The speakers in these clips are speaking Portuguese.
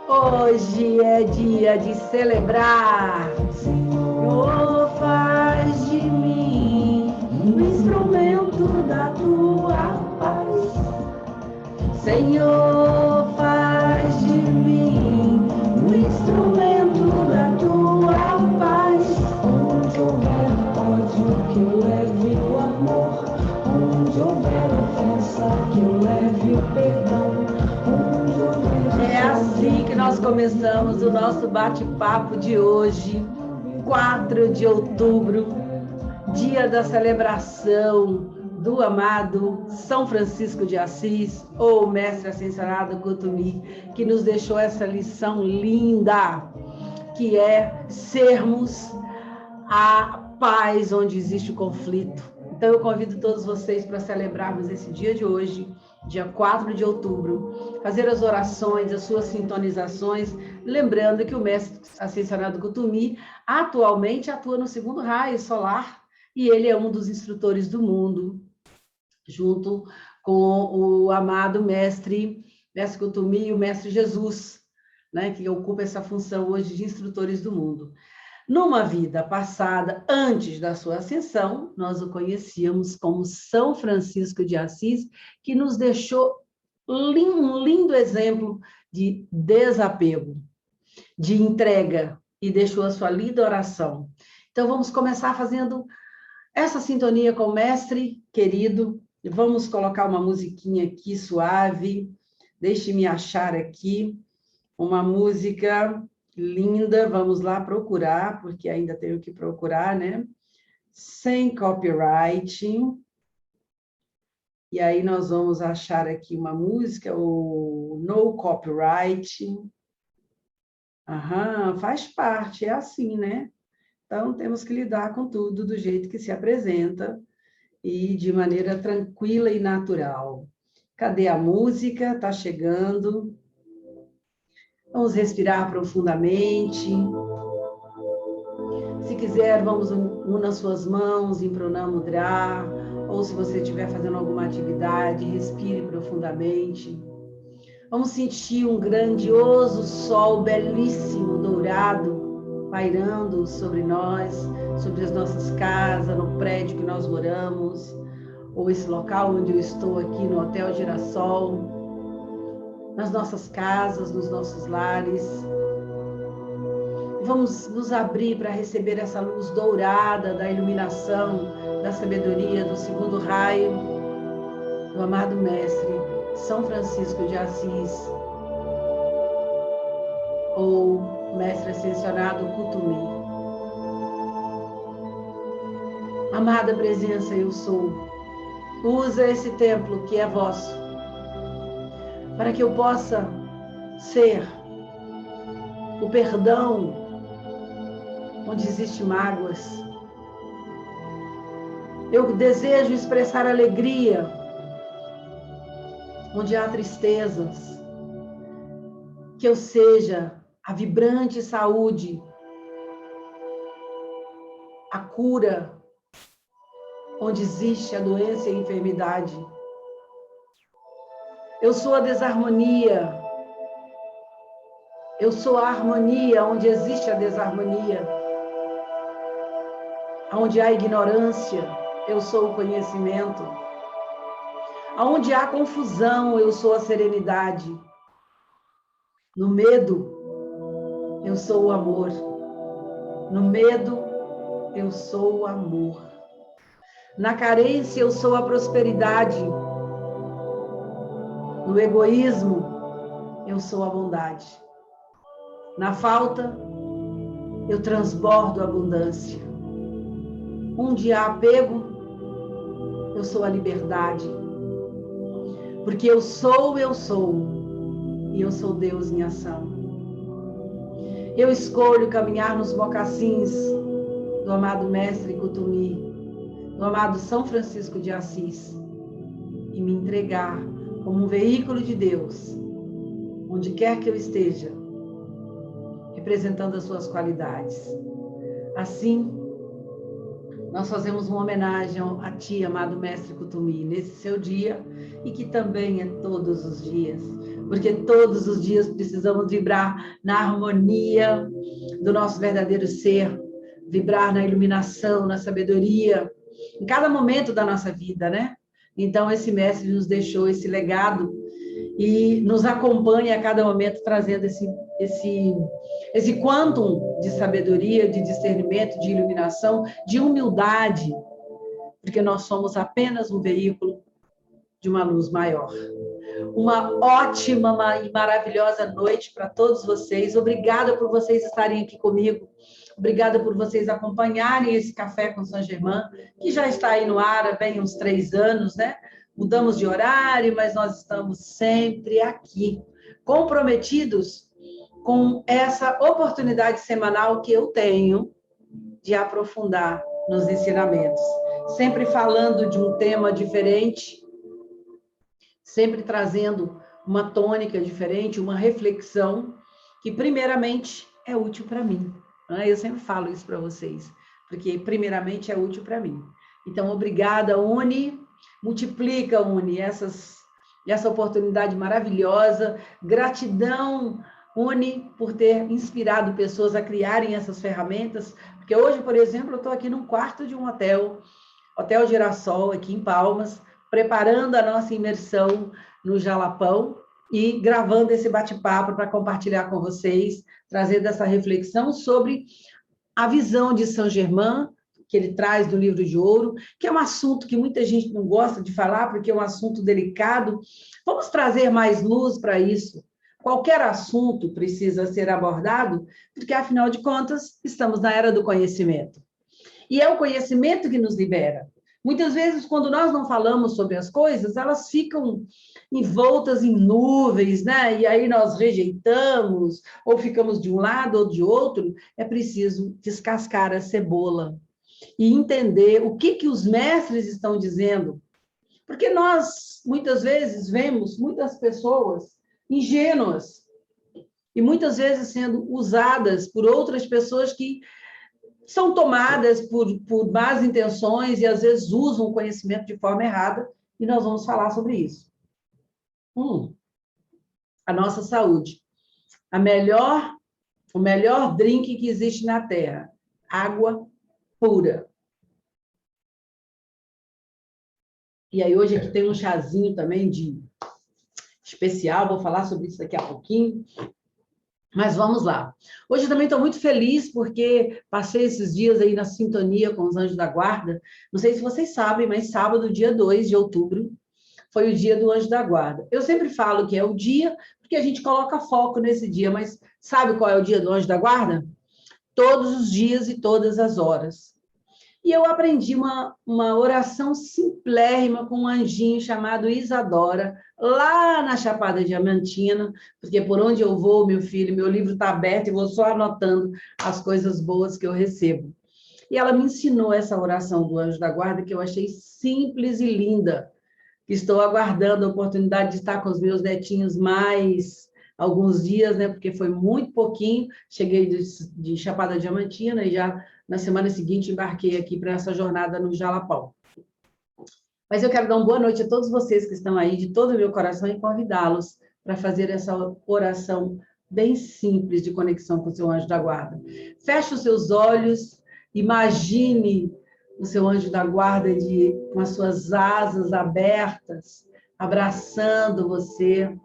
Hoje é dia de celebrar. Senhor, faz de mim um instrumento da tua paz. Senhor, faz de mim um instrumento da tua paz. Onde houver ódio, que eu leve o amor. Onde houver ofensa, que eu leve o perdão. É assim que nós começamos o nosso bate-papo de hoje, 4 de outubro, dia da celebração do amado São Francisco de Assis, ou Mestre Ascensionado Kutumi, que nos deixou essa lição linda, que é sermos a paz onde existe o conflito. Então eu convido todos vocês para celebrarmos esse dia de hoje, dia 4 de outubro, fazer as orações, as suas sintonizações, lembrando que o Mestre Ascensionado Kutumi atualmente atua no segundo raio solar, e ele é um dos instrutores do mundo, junto com o amado Mestre Kutumi e o Mestre Jesus, né, que ocupa essa função hoje de instrutores do mundo. Numa vida passada, antes da sua ascensão, nós o conhecíamos como São Francisco de Assis, que nos deixou um lindo exemplo de desapego, de entrega, e deixou a sua linda oração. Então, vamos começar fazendo essa sintonia com o mestre querido. Vamos colocar uma musiquinha aqui suave. Deixe-me achar aqui uma música linda, vamos lá procurar, porque ainda tenho que procurar, né? Sem copyright. E aí nós vamos achar aqui uma música, o No Copyright. Aham, faz parte, é assim, né? Então temos que lidar com tudo do jeito que se apresenta e de maneira tranquila e natural. Cadê a música? Tá chegando. Vamos respirar profundamente. Se quiser, vamos unir as suas mãos em Pranamudra, ou se você estiver fazendo alguma atividade, respire profundamente. Vamos sentir um grandioso sol belíssimo, dourado, pairando sobre nós, sobre as nossas casas, no prédio que nós moramos, ou esse local onde eu estou aqui no Hotel Girassol, nas nossas casas, nos nossos lares. Vamos nos abrir para receber essa luz dourada da iluminação, da sabedoria, do segundo raio, do amado Mestre São Francisco de Assis, ou Mestre Ascensionado Kutumi. Amada presença, eu sou. Usa esse templo que é vosso, para que eu possa ser o perdão onde existem mágoas. Eu desejo expressar alegria onde há tristezas. Que eu seja a vibrante saúde, a cura onde existe a doença e a enfermidade. Eu sou a desarmonia. Eu sou a harmonia onde existe a desarmonia. Onde há ignorância, eu sou o conhecimento. Onde há confusão, eu sou a serenidade. No medo, eu sou o amor. No medo, eu sou o amor. Na carência, eu sou a prosperidade. No egoísmo, eu sou a bondade. Na falta, eu transbordo a abundância. Onde há apego, eu sou a liberdade. Porque eu sou, e eu sou Deus em ação. Eu escolho caminhar nos mocassins do amado Mestre Kutumi, do amado São Francisco de Assis, e me entregar como um veículo de Deus, onde quer que eu esteja, representando as suas qualidades. Assim, nós fazemos uma homenagem a ti, amado Mestre Kutumi, nesse seu dia, e que também é todos os dias, porque todos os dias precisamos vibrar na harmonia do nosso verdadeiro ser, vibrar na iluminação, na sabedoria, em cada momento da nossa vida, né? Então, esse mestre nos deixou esse legado e nos acompanha a cada momento, trazendo esse quantum de sabedoria, de discernimento, de iluminação, de humildade, porque nós somos apenas um veículo de uma luz maior. Uma ótima e maravilhosa noite para todos vocês. Obrigada por vocês estarem aqui comigo. Obrigada por vocês acompanharem esse Café com Saint Germain, que já está aí no ar há bem uns 3 anos, né? Mudamos de horário, mas nós estamos sempre aqui, comprometidos com essa oportunidade semanal que eu tenho de aprofundar nos ensinamentos. Sempre falando de um tema diferente, sempre trazendo uma tônica diferente, uma reflexão que, primeiramente, é útil para mim. Eu sempre falo isso para vocês, porque, primeiramente, é útil para mim. Então, obrigada, Uni. Multiplica, Uni, essa oportunidade maravilhosa. Gratidão, Uni, por ter inspirado pessoas a criarem essas ferramentas, porque hoje, por exemplo, eu estou aqui num quarto de um hotel, Hotel Girassol, aqui em Palmas, preparando a nossa imersão no Jalapão e gravando esse bate-papo para compartilhar com vocês, trazendo essa reflexão sobre a visão de Saint Germain, que ele traz do Livro de Ouro, que é um assunto que muita gente não gosta de falar, porque é um assunto delicado. Vamos trazer mais luz para isso. Qualquer assunto precisa ser abordado, porque, afinal de contas, estamos na era do conhecimento. E é o conhecimento que nos libera. Muitas vezes, quando nós não falamos sobre as coisas, elas ficam envoltas em nuvens, né? E aí nós rejeitamos, ou ficamos de um lado ou de outro. É preciso descascar a cebola e entender o que os mestres estão dizendo. Porque nós, muitas vezes, vemos muitas pessoas ingênuas e muitas vezes sendo usadas por outras pessoas que são tomadas por más intenções e, às vezes, usam o conhecimento de forma errada, e nós vamos falar sobre isso. A nossa saúde. O melhor drink que existe na Terra. Água pura. E aí, hoje aqui tem um chazinho também de especial, vou falar sobre isso daqui a pouquinho. Mas vamos lá. Hoje eu também estou muito feliz porque passei esses dias aí na sintonia com os Anjos da Guarda. Não sei se vocês sabem, mas sábado, dia 2 de outubro, foi o dia do Anjo da Guarda. Eu sempre falo que é o dia, porque a gente coloca foco nesse dia, mas sabe qual é o dia do Anjo da Guarda? Todos os dias e todas as horas. E eu aprendi uma oração simplérrima com um anjinho chamado Isadora, lá na Chapada Diamantina, porque por onde eu vou, meu filho, meu livro está aberto e vou só anotando as coisas boas que eu recebo. E ela me ensinou essa oração do Anjo da Guarda, que eu achei simples e linda. Estou aguardando a oportunidade de estar com os meus netinhos mais alguns dias, né? Porque foi muito pouquinho. Cheguei de Chapada Diamantina e já na semana seguinte embarquei aqui para essa jornada no Jalapão. Mas eu quero dar uma boa noite a todos vocês que estão aí, de todo o meu coração, e convidá-los para fazer essa oração bem simples de conexão com o seu anjo da guarda. Feche os seus olhos, imagine o seu anjo da guarda com as suas asas abertas, abraçando você.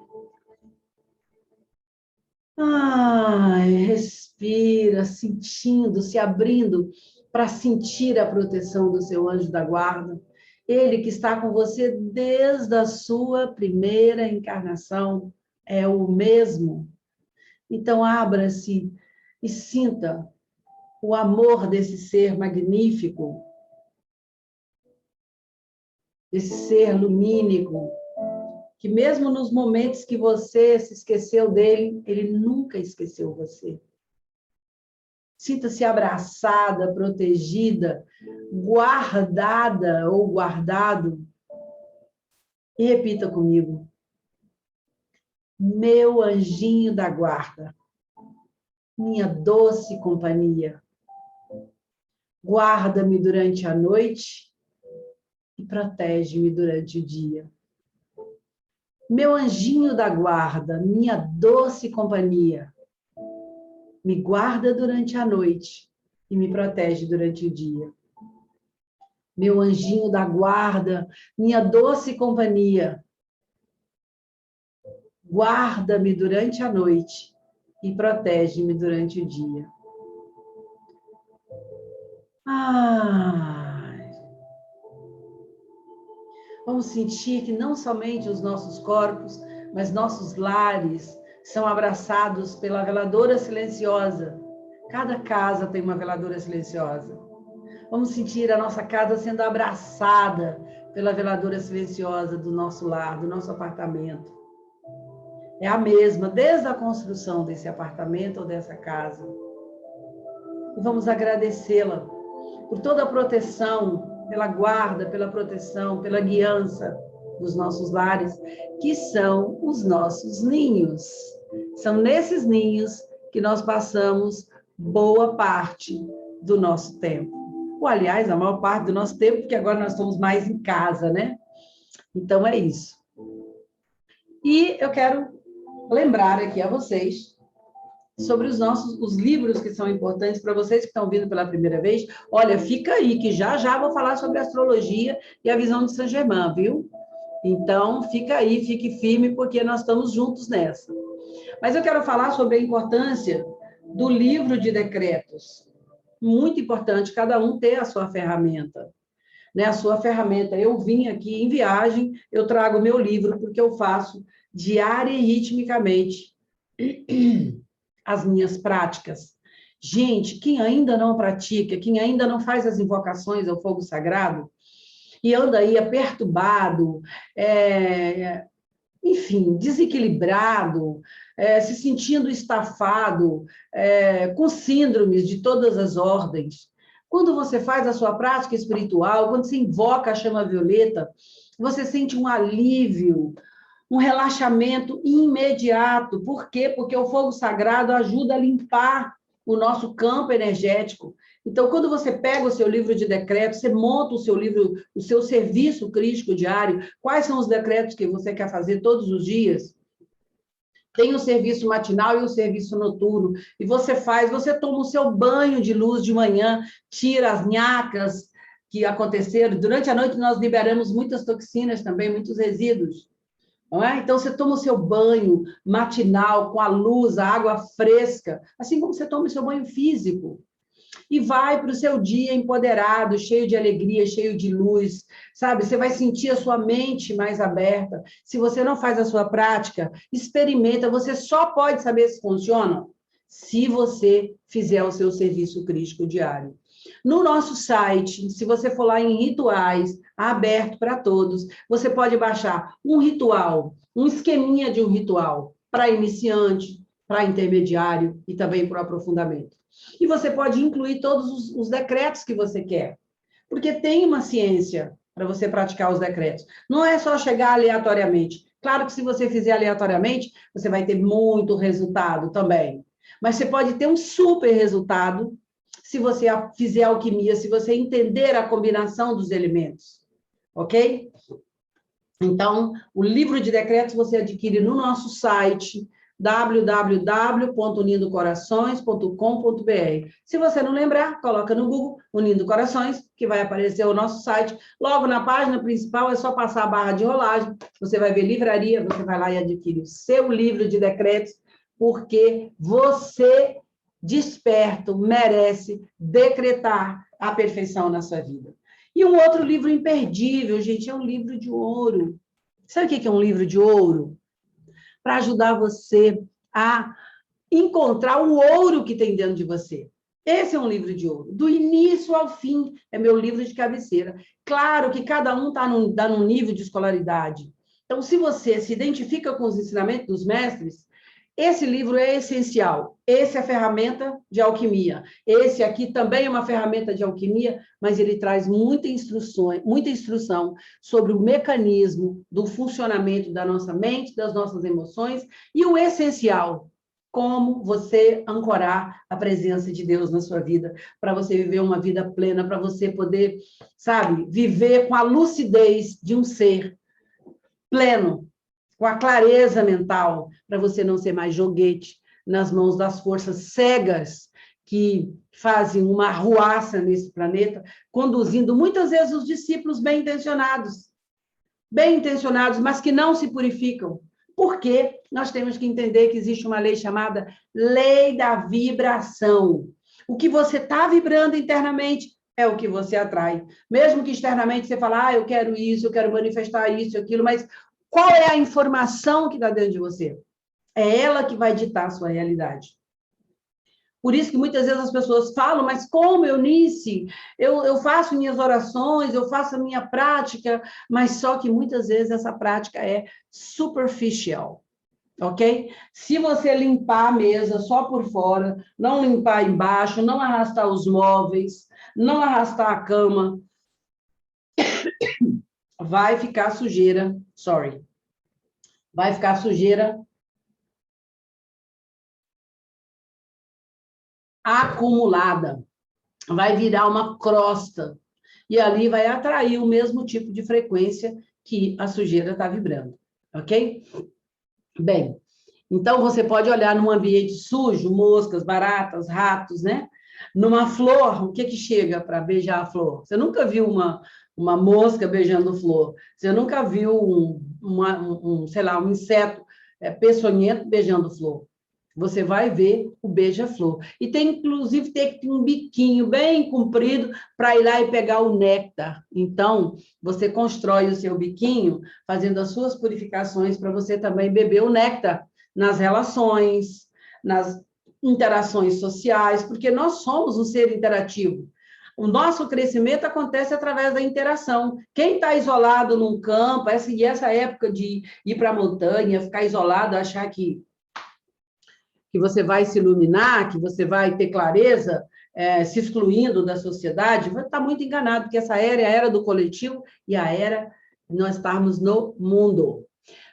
Respira, sentindo, se abrindo para sentir a proteção do seu anjo da guarda. Ele que está com você desde a sua primeira encarnação é o mesmo. Então, abra-se e sinta o amor desse ser magnífico, desse ser lumínico, que mesmo nos momentos que você se esqueceu dele, ele nunca esqueceu você. Sinta-se abraçada, protegida, guardada ou guardado. E repita comigo. Meu anjinho da guarda, minha doce companhia, guarda-me durante a noite e protege-me durante o dia. Meu anjinho da guarda, minha doce companhia, me guarda durante a noite e me protege durante o dia. Meu anjinho da guarda, minha doce companhia, guarda-me durante a noite e protege-me durante o dia. Vamos sentir que não somente os nossos corpos, mas nossos lares são abraçados pela veladora silenciosa. Cada casa tem uma veladora silenciosa. Vamos sentir a nossa casa sendo abraçada pela veladora silenciosa do nosso lar, do nosso apartamento. É a mesma, desde a construção desse apartamento ou dessa casa. E vamos agradecê-la por toda a proteção, pela guarda, pela proteção, pela guiança dos nossos lares, que são os nossos ninhos. São nesses ninhos que nós passamos boa parte do nosso tempo. Ou, aliás, a maior parte do nosso tempo, porque agora nós estamos mais em casa, né? Então, é isso. E eu quero lembrar aqui a vocês sobre os livros que são importantes para vocês que estão vindo pela primeira vez. Olha, fica aí, que já vou falar sobre astrologia e a visão de Saint-Germain, viu? Então, fica aí, fique firme, porque nós estamos juntos nessa. Mas eu quero falar sobre a importância do livro de decretos. Muito importante cada um ter a sua ferramenta. Né? A sua ferramenta. Eu vim aqui em viagem, eu trago meu livro, porque eu faço diária e ritmicamente as minhas práticas. Gente, quem ainda não pratica, quem ainda não faz as invocações ao fogo sagrado, e anda aí perturbado, enfim, desequilibrado, se sentindo estafado, com síndromes de todas as ordens. Quando você faz a sua prática espiritual, quando você invoca a chama violeta, você sente um alívio, um relaxamento imediato. Por quê? Porque o fogo sagrado ajuda a limpar o nosso campo energético. Então, quando você pega o seu livro de decretos, você monta o seu livro, o seu serviço crístico diário, quais são os decretos que você quer fazer todos os dias? Tem o serviço matinal e o serviço noturno. E você toma o seu banho de luz de manhã, tira as nhacas que aconteceram. Durante a noite, nós liberamos muitas toxinas também, muitos resíduos. Não é? Então, você toma o seu banho matinal com a luz, a água fresca, assim como você toma o seu banho físico. E vai para o seu dia empoderado, cheio de alegria, cheio de luz, sabe? Você vai sentir a sua mente mais aberta. Se você não faz a sua prática, experimenta. Você só pode saber se funciona se você fizer o seu serviço crístico diário. No nosso site, se você for lá em rituais, aberto para todos, você pode baixar um ritual, um esqueminha de um ritual para iniciante, para intermediário e também para o aprofundamento. E você pode incluir todos os decretos que você quer, porque tem uma ciência para você praticar os decretos. Não é só chegar aleatoriamente. Claro que se você fizer aleatoriamente, você vai ter muito resultado também. Mas você pode ter um super resultado se você fizer alquimia, se você entender a combinação dos elementos. Ok? Então, o livro de decretos você adquire no nosso site, www.unindocorações.com.br. Se você não lembrar, coloca no Google Unindo Corações, que vai aparecer o nosso site. Logo na página principal, é só passar a barra de rolagem, você vai ver livraria, você vai lá e adquire o seu livro de decretos, porque você, desperto, merece decretar a perfeição na sua vida. E um outro livro imperdível, gente, é um livro de ouro. Sabe o que é um livro de ouro? Para ajudar você a encontrar o ouro que tem dentro de você. Esse é um livro de ouro. Do início ao fim, é meu livro de cabeceira. Claro que cada um está num nível de escolaridade. Então, se você se identifica com os ensinamentos dos mestres, esse livro é essencial. Esse é a ferramenta de alquimia. Esse aqui também é uma ferramenta de alquimia, mas ele traz muita instrução sobre o mecanismo do funcionamento da nossa mente, das nossas emoções, e o essencial, como você ancorar a presença de Deus na sua vida, para você viver uma vida plena, para você poder, sabe, viver com a lucidez de um ser pleno, com a clareza mental, para você não ser mais joguete nas mãos das forças cegas que fazem uma arruaça nesse planeta, conduzindo muitas vezes os discípulos bem intencionados, mas que não se purificam. Porque nós temos que entender que existe uma lei chamada lei da vibração. O que você está vibrando internamente é o que você atrai. Mesmo que externamente você fale, eu quero isso, eu quero manifestar isso, aquilo, mas qual é a informação que está dentro de você? É ela que vai ditar a sua realidade. Por isso que muitas vezes as pessoas falam, mas como, Eunice? Eu faço minhas orações, eu faço a minha prática, mas só que muitas vezes essa prática é superficial, ok? Se você limpar a mesa só por fora, não limpar embaixo, não arrastar os móveis, não arrastar a cama, vai ficar sujeira, vai ficar sujeira acumulada, vai virar uma crosta, e ali vai atrair o mesmo tipo de frequência que a sujeira está vibrando, ok? Bem, então você pode olhar num ambiente sujo, moscas, baratas, ratos, né? Numa flor, o que chega para beijar a flor? Você nunca viu uma mosca beijando flor, você nunca viu sei lá, um inseto peçonhento beijando flor. Você vai ver o beija-flor. E tem, inclusive, tem um biquinho bem comprido para ir lá e pegar o néctar. Então, você constrói o seu biquinho, fazendo as suas purificações para você também beber o néctar nas relações, nas interações sociais, porque nós somos um ser interativo. O nosso crescimento acontece através da interação. Quem está isolado num campo, essa época de ir para a montanha, ficar isolado, achar que você vai se iluminar, que você vai ter clareza, se excluindo da sociedade, vai estar muito enganado, porque essa era é a era do coletivo e a era de nós estarmos no mundo.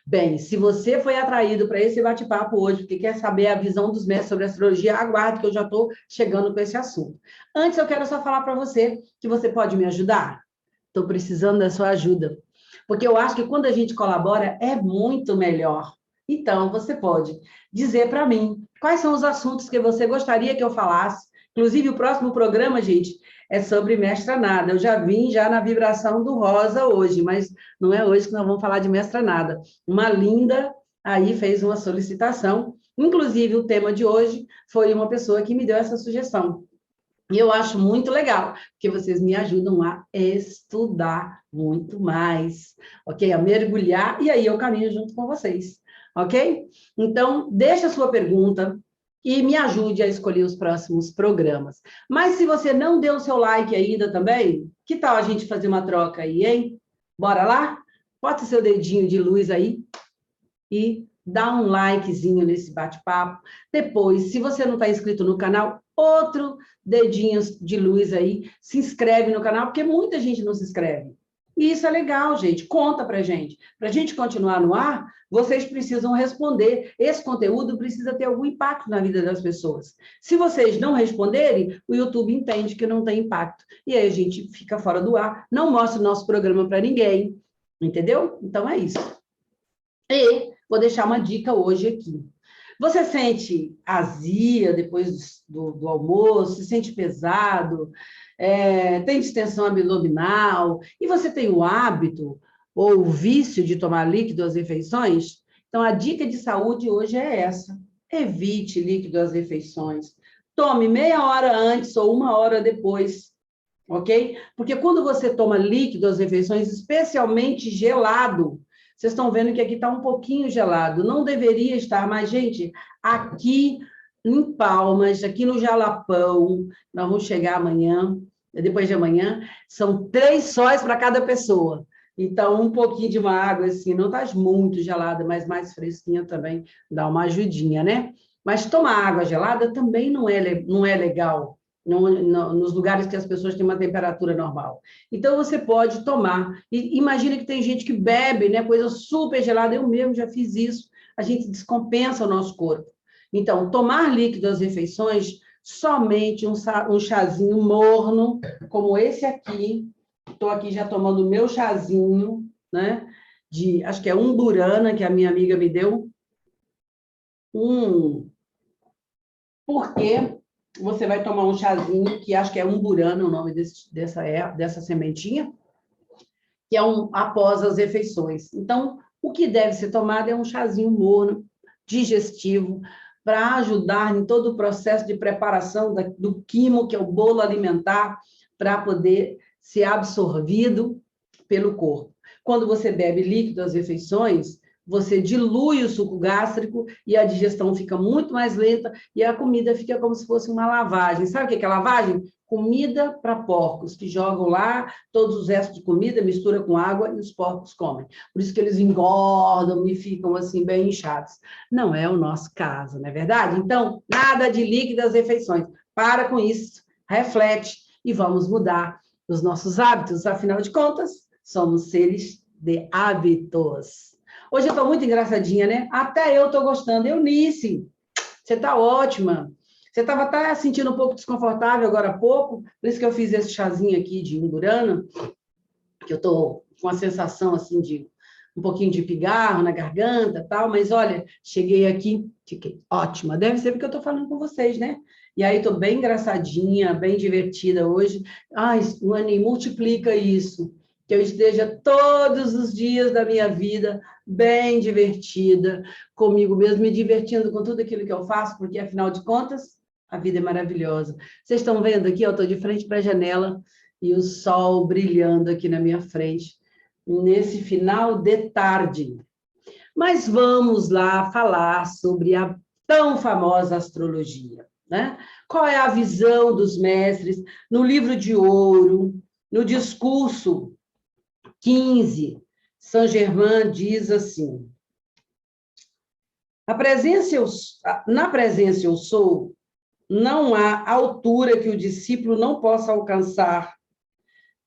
Bem, se você foi atraído para esse bate-papo hoje, porque quer saber a visão dos mestres sobre astrologia, aguarde que eu já estou chegando com esse assunto. Antes, eu quero só falar para você que você pode me ajudar. Estou precisando da sua ajuda, porque eu acho que quando a gente colabora, é muito melhor. Então, você pode dizer para mim quais são os assuntos que você gostaria que eu falasse. Inclusive, o próximo programa, gente, é sobre Mestra Nada. Eu já vim na vibração do rosa hoje, mas não é hoje que nós vamos falar de Mestra Nada. Uma linda aí fez uma solicitação. Inclusive, o tema de hoje foi uma pessoa que me deu essa sugestão. E eu acho muito legal, porque vocês me ajudam a estudar muito mais, ok? A mergulhar, e aí eu caminho junto com vocês, ok? Então, deixa a sua pergunta e me ajude a escolher os próximos programas. Mas se você não deu o seu like ainda também, que tal a gente fazer uma troca aí, hein? Bora lá? Bota seu dedinho de luz aí e dá um likezinho nesse bate-papo. Depois, se você não está inscrito no canal, outro dedinho de luz aí, se inscreve no canal, porque muita gente não se inscreve. E isso é legal, gente. Conta pra gente. Para a gente continuar no ar, vocês precisam responder. Esse conteúdo precisa ter algum impacto na vida das pessoas. Se vocês não responderem, o YouTube entende que não tem impacto. E aí a gente fica fora do ar, não mostra o nosso programa para ninguém. Entendeu? Então é isso. E vou deixar uma dica hoje aqui. Você sente azia depois do almoço? Se sente pesado? Tem distensão abdominal? E você tem o hábito ou o vício de tomar líquido às refeições? Então, a dica de saúde hoje é essa. Evite líquido às refeições. Tome meia hora antes ou uma hora depois, ok? Porque quando você toma líquido às refeições, especialmente gelado, vocês estão vendo que aqui está um pouquinho gelado. Não deveria estar, mas, gente, aqui em Palmas, aqui no Jalapão, nós vamos chegar amanhã, depois de amanhã, são 3 sóis para cada pessoa. Então, um pouquinho de uma água, assim, não está muito gelada, mas mais fresquinha também dá uma ajudinha, né? Mas tomar água gelada também não é legal. Nos lugares que as pessoas têm uma temperatura normal. Então, você pode tomar. E imagina que tem gente que bebe, né, coisa super gelada. Eu mesmo já fiz isso. A gente descompensa o nosso corpo. Então, tomar líquido às refeições, somente um chazinho morno, como esse aqui. Estou aqui já tomando o meu chazinho, né? Acho que é umburana, que a minha amiga me deu. Porque você vai tomar um chazinho, que acho que é umburana, o nome dessa sementinha, que é após as refeições. Então, o que deve ser tomado é um chazinho morno, digestivo, para ajudar em todo o processo de preparação do quimo, que é o bolo alimentar, para poder ser absorvido pelo corpo. Quando você bebe líquido às refeições, você dilui o suco gástrico e a digestão fica muito mais lenta e a comida fica como se fosse uma lavagem. Sabe o que é lavagem? Comida para porcos, que jogam lá todos os restos de comida, mistura com água e os porcos comem. Por isso que eles engordam e ficam assim bem inchados. Não é o nosso caso, não é verdade? Então, nada de líquido às refeições. Para com isso, reflete e vamos mudar os nossos hábitos. Afinal de contas, somos seres de hábitos. Hoje eu estou muito engraçadinha, né? Até eu estou gostando. Eunice, você está ótima. Você estava até sentindo um pouco desconfortável agora há pouco, por isso que eu fiz esse chazinho aqui de umburana, que eu estou com a sensação assim de um pouquinho de pigarro na garganta e tal, mas olha, cheguei aqui, fiquei ótima. Deve ser porque eu estou falando com vocês, né? E aí estou bem engraçadinha, bem divertida hoje. Ai, Luane, multiplica isso. Que eu esteja todos os dias da minha vida bem divertida, comigo mesmo, me divertindo com tudo aquilo que eu faço, porque, afinal de contas, a vida é maravilhosa. Vocês estão vendo aqui, eu estou de frente para a janela e o sol brilhando aqui na minha frente, nesse final de tarde. Mas vamos lá falar sobre a tão famosa astrologia, né? Qual é a visão dos mestres no livro de ouro, no discurso 15, Saint-Germain diz assim: na presença eu sou, não há altura que o discípulo não possa alcançar.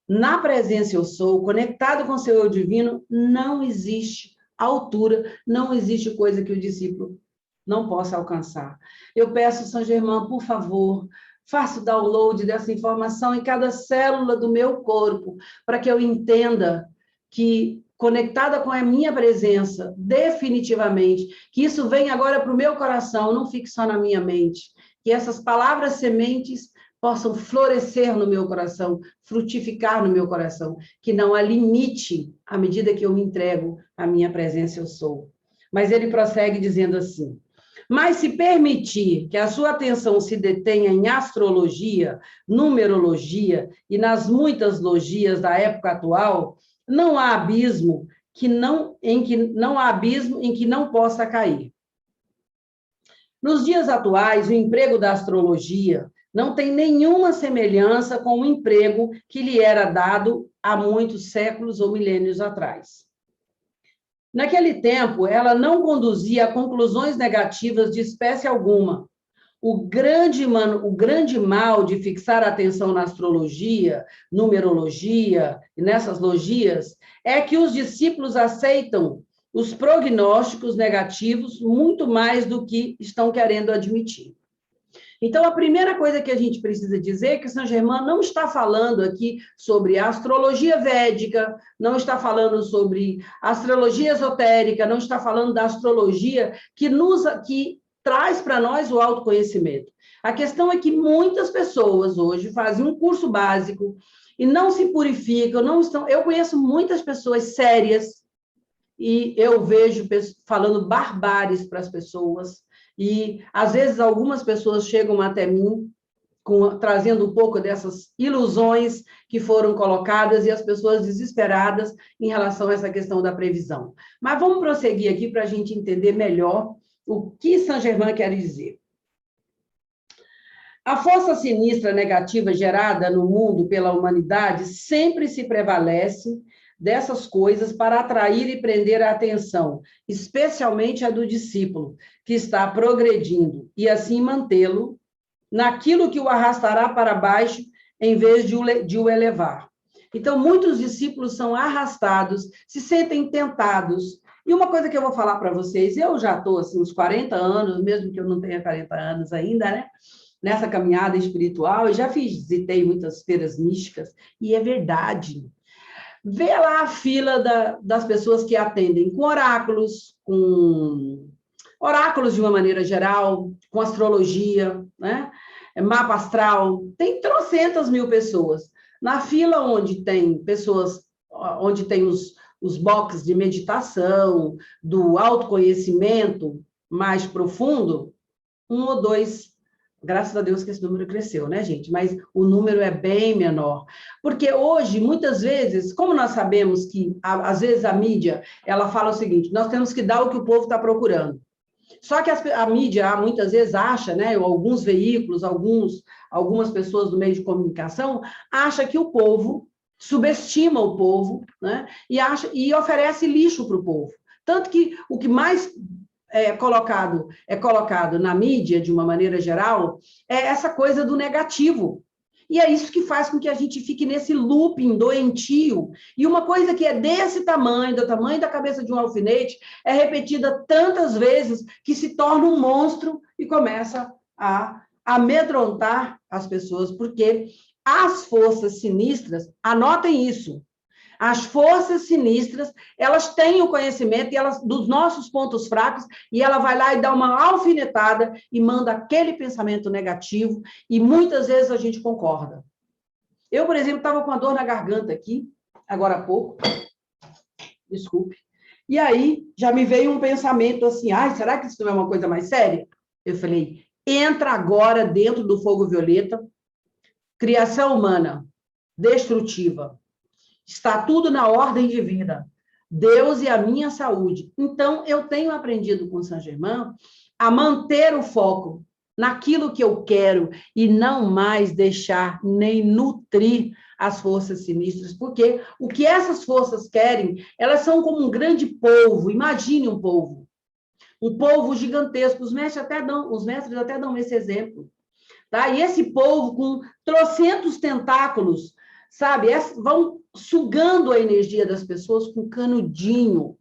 Na presença eu sou, conectado com seu eu divino, não existe altura, não existe coisa que o discípulo não possa alcançar. Eu peço, Saint-Germain, por favor, faça o download dessa informação em cada célula do meu corpo, para que eu entenda que, conectada com a minha presença, definitivamente, que isso venha agora para o meu coração, não fique só na minha mente, que essas palavras sementes possam florescer no meu coração, frutificar no meu coração, que não há limite à medida que eu me entrego à minha presença eu sou. Mas ele prossegue dizendo assim: mas se permitir que a sua atenção se detenha em astrologia, numerologia e nas muitas logias da época atual, não há abismo em que não possa cair. Nos dias atuais, o emprego da astrologia não tem nenhuma semelhança com o emprego que lhe era dado há muitos séculos ou milênios atrás. Naquele tempo, ela não conduzia a conclusões negativas de espécie alguma. O grande mal de fixar a atenção na astrologia, numerologia e nessas logias é que os discípulos aceitam os prognósticos negativos muito mais do que estão querendo admitir. Então, a primeira coisa que a gente precisa dizer é que Saint-Germain não está falando aqui sobre a astrologia védica, não está falando sobre a astrologia esotérica, não está falando da astrologia que traz para nós o autoconhecimento. A questão é que muitas pessoas hoje fazem um curso básico e não se purificam, não estão... Eu conheço muitas pessoas sérias e eu vejo falando barbáries para as pessoas. E, às vezes, algumas pessoas chegam até mim trazendo um pouco dessas ilusões que foram colocadas e as pessoas desesperadas em relação a essa questão da previsão. Mas vamos prosseguir aqui para a gente entender melhor o que Saint-Germain quer dizer. A força sinistra negativa gerada no mundo pela humanidade sempre se prevalece dessas coisas para atrair e prender a atenção, especialmente a do discípulo, que está progredindo, e assim mantê-lo naquilo que o arrastará para baixo, em vez de o elevar. Então, muitos discípulos são arrastados, se sentem tentados, E uma coisa que eu vou falar para vocês, eu já estou assim, uns 40 anos, mesmo que eu não tenha 40 anos ainda, né? Nessa caminhada espiritual, eu já visitei muitas feiras místicas, e é verdade. Vê lá a fila das pessoas que atendem com oráculos de uma maneira geral, com astrologia, né? Mapa astral, tem trocentas mil pessoas. Na fila onde tem pessoas, onde tem os boxes de meditação, do autoconhecimento mais profundo, um ou dois. Graças a Deus que esse número cresceu, né, gente? Mas o número é bem menor. Porque hoje, muitas vezes, como nós sabemos que, às vezes, a mídia, ela fala o seguinte, nós temos que dar o que o povo está procurando. Só que a mídia, muitas vezes, acha, né, ou alguns veículos, algumas pessoas do meio de comunicação, acha que o povo, subestima o povo, né, e oferece lixo para o povo. Tanto que o que mais é colocado na mídia, de uma maneira geral, é essa coisa do negativo. E é isso que faz com que a gente fique nesse looping doentio. E uma coisa que é desse tamanho, do tamanho da cabeça de um alfinete, é repetida tantas vezes que se torna um monstro e começa a amedrontar as pessoas, porque as forças sinistras, anotem isso, as forças sinistras, elas têm o conhecimento dos nossos pontos fracos, e ela vai lá e dá uma alfinetada e manda aquele pensamento negativo, e muitas vezes a gente concorda. Eu, por exemplo, estava com a dor na garganta aqui, agora há pouco, desculpe, e aí já me veio um pensamento assim, ai, será que isso não é uma coisa mais séria? Eu falei, entra agora dentro do fogo violeta, criação humana, destrutiva, está tudo na ordem divina. Deus e a minha saúde. Então, eu tenho aprendido com Saint Germain a manter o foco naquilo que eu quero e não mais deixar nem nutrir as forças sinistras, porque o que essas forças querem, elas são como um grande polvo. Imagine um polvo gigantesco. Os mestres até dão esse exemplo. Tá? E esse polvo com trocentos tentáculos, sabe, vão sugando a energia das pessoas com canudinho,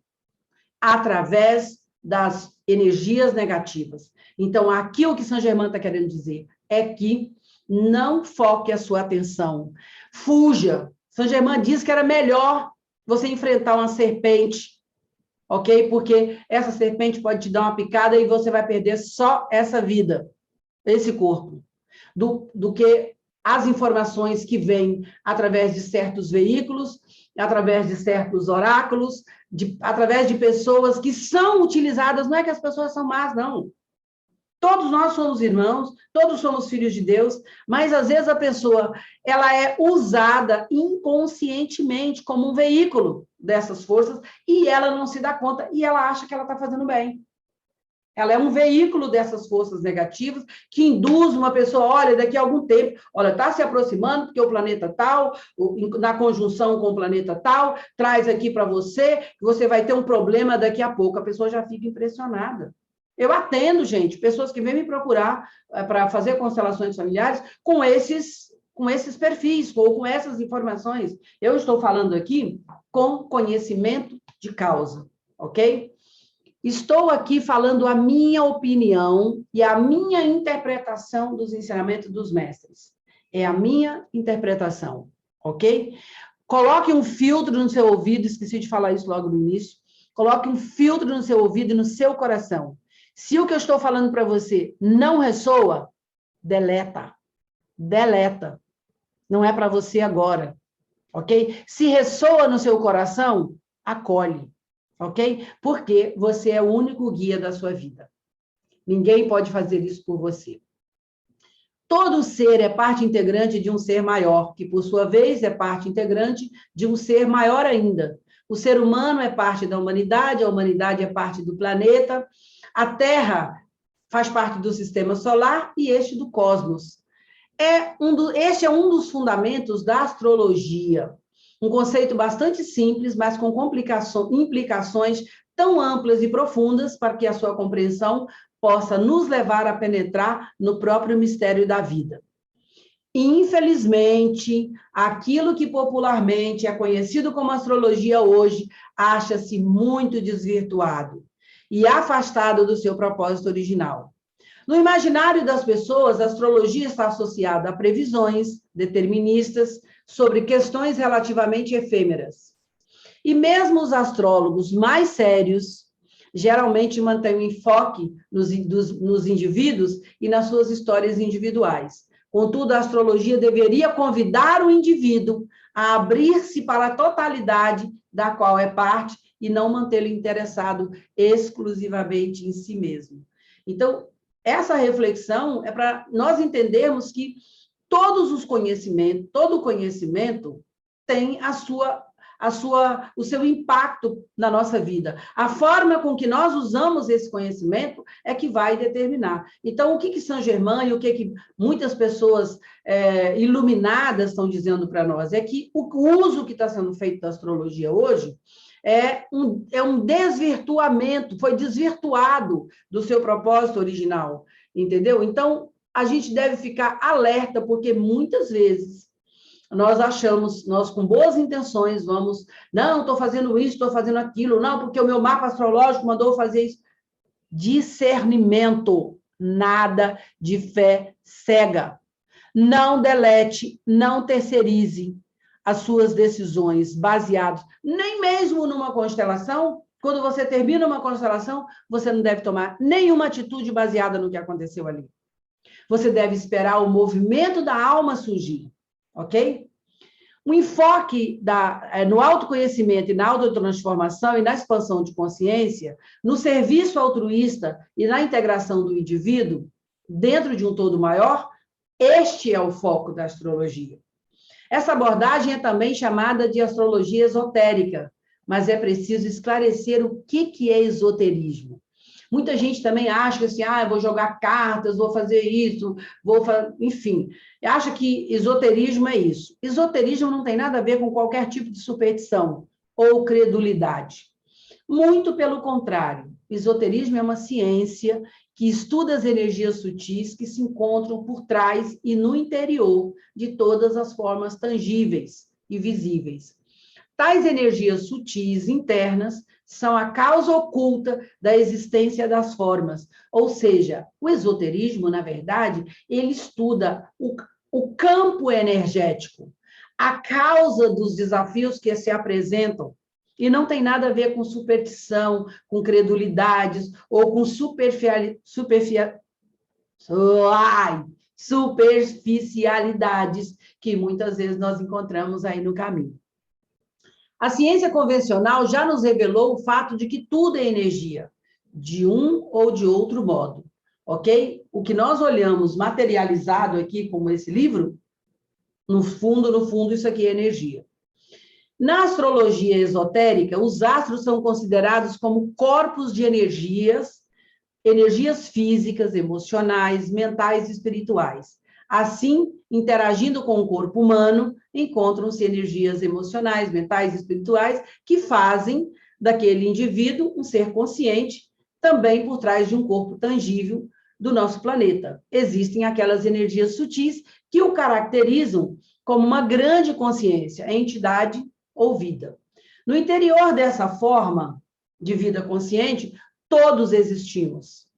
através das energias negativas. Então, aqui o que Saint Germain está querendo dizer é que não foque a sua atenção, fuja. Saint Germain diz que era melhor você enfrentar uma serpente, ok? Porque essa serpente pode te dar uma picada e você vai perder só essa vida, esse corpo, do que as informações que vêm através de certos veículos, através de certos oráculos, através de pessoas que são utilizadas. Não é que as pessoas são más, não. Todos nós somos irmãos, todos somos filhos de Deus, mas às vezes a pessoa ela é usada inconscientemente como um veículo dessas forças e ela não se dá conta e ela acha que ela está fazendo bem. Ela é um veículo dessas forças negativas que induz uma pessoa, olha, daqui a algum tempo, olha, está se aproximando, porque o planeta tal, na conjunção com o planeta tal, traz aqui para você, que você vai ter um problema daqui a pouco. A pessoa já fica impressionada. Eu atendo, gente, pessoas que vêm me procurar para fazer constelações familiares com esses perfis, ou com essas informações. Eu estou falando aqui com conhecimento de causa, ok? Estou aqui falando a minha opinião e a minha interpretação dos ensinamentos dos mestres. É a minha interpretação, ok? Coloque um filtro no seu ouvido, esqueci de falar isso logo no início. Coloque um filtro no seu ouvido e no seu coração. Se o que eu estou falando para você não ressoa, deleta. Deleta. Não é para você agora, ok? Se ressoa no seu coração, acolhe. Ok? Porque você é o único guia da sua vida. Ninguém pode fazer isso por você. Todo ser é parte integrante de um ser maior, que, por sua vez, é parte integrante de um ser maior ainda. O ser humano é parte da humanidade, a humanidade é parte do planeta, a Terra faz parte do sistema solar e este do cosmos. Este é um dos fundamentos da astrologia. Um conceito bastante simples, mas com implicações tão amplas e profundas para que a sua compreensão possa nos levar a penetrar no próprio mistério da vida. Infelizmente, aquilo que popularmente é conhecido como astrologia hoje acha-se muito desvirtuado e afastado do seu propósito original. No imaginário das pessoas, a astrologia está associada a previsões deterministas sobre questões relativamente efêmeras. E mesmo os astrólogos mais sérios geralmente mantêm o enfoque nos indivíduos e nas suas histórias individuais. Contudo, a astrologia deveria convidar o indivíduo a abrir-se para a totalidade da qual é parte e não mantê-lo interessado exclusivamente em si mesmo. Então, essa reflexão é para nós entendermos que todo conhecimento tem o seu impacto na nossa vida. A forma com que nós usamos esse conhecimento é que vai determinar. Então, o que Saint-Germain e o que muitas pessoas iluminadas estão dizendo para nós é que o uso que está sendo feito da astrologia hoje é um desvirtuamento, foi desvirtuado do seu propósito original, entendeu? Então, a gente deve ficar alerta, porque muitas vezes nós achamos, nós com boas intenções, não, estou fazendo isso, estou fazendo aquilo, não, porque o meu mapa astrológico mandou fazer isso. Discernimento, nada de fé cega. Não delete, não terceirize as suas decisões baseadas, nem mesmo numa constelação. Quando você termina uma constelação, você não deve tomar nenhuma atitude baseada no que aconteceu ali. Você deve esperar o movimento da alma surgir. Ok? O enfoque no autoconhecimento e na autotransformação e na expansão de consciência, no serviço altruísta e na integração do indivíduo dentro de um todo maior, este é o foco da astrologia. Essa abordagem é também chamada de astrologia esotérica, mas é preciso esclarecer o que é esoterismo. Muita gente também acha assim, eu vou jogar cartas, vou fazer isso, enfim, acha que esoterismo é isso. Esoterismo não tem nada a ver com qualquer tipo de superstição ou credulidade. Muito pelo contrário, esoterismo é uma ciência que estuda as energias sutis que se encontram por trás e no interior de todas as formas tangíveis e visíveis. Tais energias sutis internas são a causa oculta da existência das formas. Ou seja, o esoterismo, na verdade, ele estuda o campo energético, a causa dos desafios que se apresentam, e não tem nada a ver com superstição, com credulidades, ou com superficialidades que muitas vezes nós encontramos aí no caminho. A ciência convencional já nos revelou o fato de que tudo é energia, de um ou de outro modo, ok? O que nós olhamos materializado aqui, como esse livro, no fundo, isso aqui é energia. Na astrologia esotérica, os astros são considerados como corpos de energias físicas, emocionais, mentais e espirituais. Assim, interagindo com o corpo humano, encontram-se energias emocionais, mentais e espirituais que fazem daquele indivíduo um ser consciente, também por trás de um corpo tangível do nosso planeta. Existem aquelas energias sutis que o caracterizam como uma grande consciência, entidade ou vida. No interior dessa forma de vida consciente, todos existimos,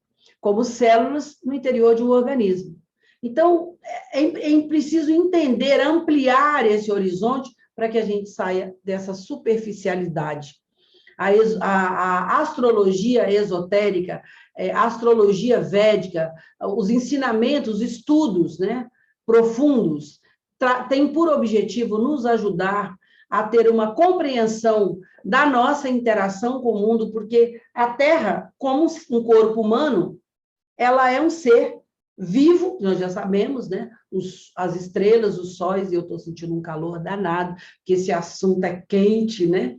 como células no interior de um organismo. Então, é preciso entender, ampliar esse horizonte para que a gente saia dessa superficialidade. A astrologia esotérica, a astrologia védica, os ensinamentos, os estudos, né, profundos, têm por objetivo nos ajudar a ter uma compreensão da nossa interação com o mundo, porque a Terra, como um corpo humano, ela é um ser vivo, nós já sabemos, né? As estrelas, os sóis, e eu estou sentindo um calor danado, porque esse assunto é quente, né?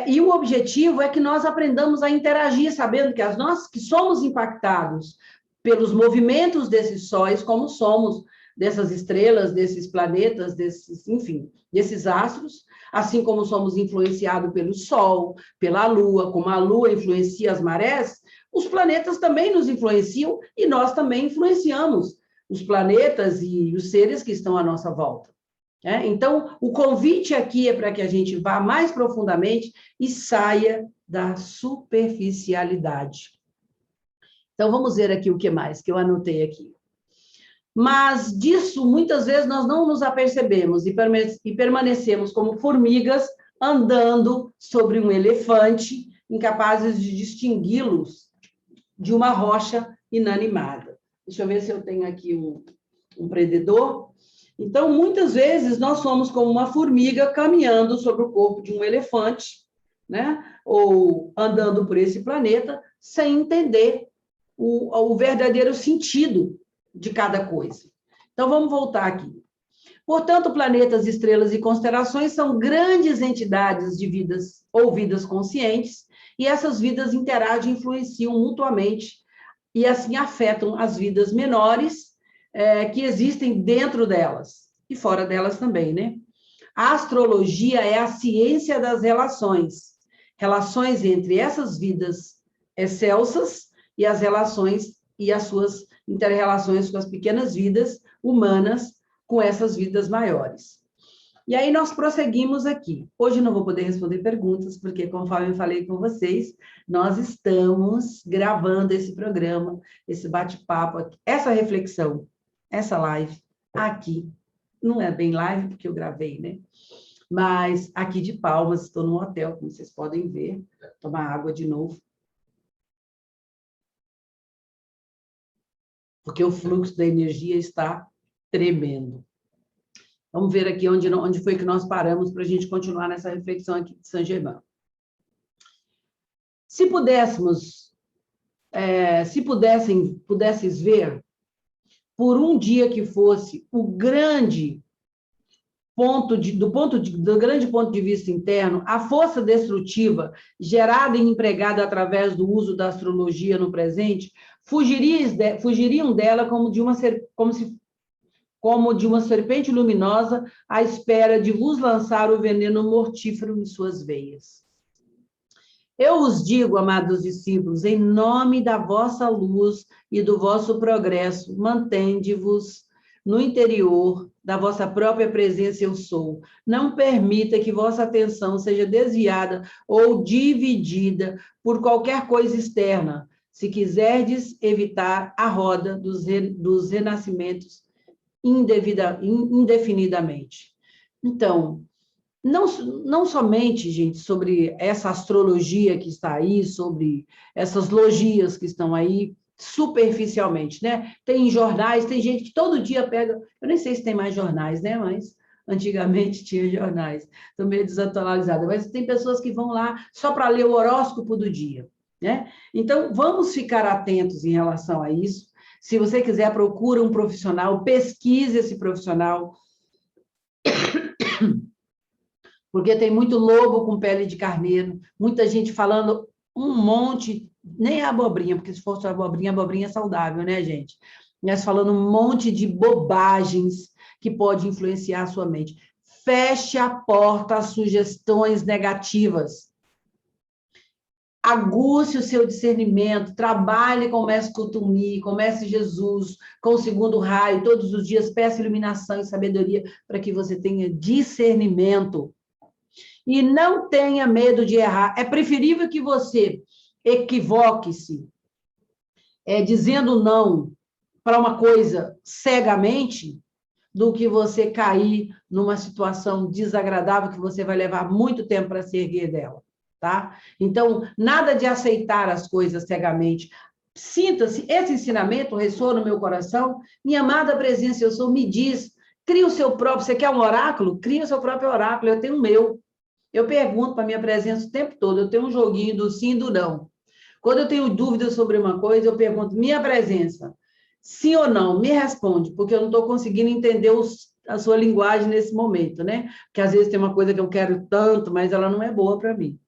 E o objetivo é que nós aprendamos a interagir, sabendo que nós que somos impactados pelos movimentos desses sóis, como somos dessas estrelas, desses planetas, desses astros, assim como somos influenciados pelo Sol, pela Lua, como a Lua influencia as marés, os planetas também nos influenciam e nós também influenciamos os planetas e os seres que estão à nossa volta. Então, o convite aqui é para que a gente vá mais profundamente e saia da superficialidade. Então, vamos ver aqui o que mais que eu anotei aqui. Mas disso, muitas vezes, nós não nos apercebemos e permanecemos como formigas andando sobre um elefante, incapazes de distingui-los de uma rocha inanimada. Deixa eu ver se eu tenho aqui um prendedor. Então, muitas vezes, nós somos como uma formiga caminhando sobre o corpo de um elefante, né? Ou andando por esse planeta, sem entender o verdadeiro sentido de cada coisa. Então, vamos voltar aqui. Portanto, planetas, estrelas e constelações são grandes entidades de vidas ou vidas conscientes, e essas vidas interagem e influenciam mutuamente, e assim afetam as vidas menores que existem dentro delas, e fora delas também, né? A astrologia é a ciência das relações entre essas vidas excelsas e as relações e as suas inter-relações com as pequenas vidas humanas com essas vidas maiores. E aí nós prosseguimos aqui. Hoje não vou poder responder perguntas, porque, conforme eu falei com vocês, nós estamos gravando esse programa, esse bate-papo, essa reflexão, essa live aqui. Não é bem live, porque eu gravei, né? Mas aqui de Palmas, estou num hotel, como vocês podem ver. Tomar água de novo. Porque o fluxo da energia está tremendo. Vamos ver aqui onde foi que nós paramos para a gente continuar nessa reflexão aqui de Saint-Germain. Se pudesses ver, por um dia que fosse o grande do grande ponto de vista interno, a força destrutiva gerada e empregada através do uso da astrologia no presente, fugiriam dela como de uma serpente luminosa à espera de vos lançar o veneno mortífero em suas veias. Eu os digo, amados discípulos, em nome da vossa luz e do vosso progresso, mantende-vos no interior da vossa própria presença eu sou. Não permita que vossa atenção seja desviada ou dividida por qualquer coisa externa, se quiserdes evitar a roda dos renascimentos indefinidamente. Então, não somente, gente, sobre essa astrologia que está aí, sobre essas logias que estão aí, superficialmente, né? Tem jornais, tem gente que todo dia pega, eu nem sei se tem mais jornais, né? Mas antigamente tinha jornais, estou meio desatualizada, mas tem pessoas que vão lá só para ler o horóscopo do dia, né? Então, vamos ficar atentos em relação a isso. Se você quiser, procura um profissional, pesquise esse profissional, porque tem muito lobo com pele de carneiro, muita gente falando um monte, nem a abobrinha, porque se fosse a abobrinha é saudável, né, gente? Mas falando um monte de bobagens que pode influenciar a sua mente. Feche a porta às sugestões negativas. Aguce o seu discernimento, trabalhe com o Mestre Kutumi, com o Mestre Jesus, com o segundo raio, todos os dias, peça iluminação e sabedoria para que você tenha discernimento. E não tenha medo de errar. É preferível que você equivoque-se, dizendo não para uma coisa cegamente, do que você cair numa situação desagradável que você vai levar muito tempo para se erguer dela. Tá? Então, nada de aceitar as coisas cegamente. Sinta-se, esse ensinamento ressoa no meu coração. Minha amada presença, eu sou, me diz, cria o seu próprio, você quer um oráculo? Cria o seu próprio oráculo, eu tenho o meu. Eu pergunto para a minha presença o tempo todo, eu tenho um joguinho do sim e do não. Quando eu tenho dúvidas sobre uma coisa, eu pergunto, minha presença, sim ou não? Me responde, porque eu não estou conseguindo entender a sua linguagem nesse momento, né? Porque às vezes tem uma coisa que eu quero tanto, mas ela não é boa para mim.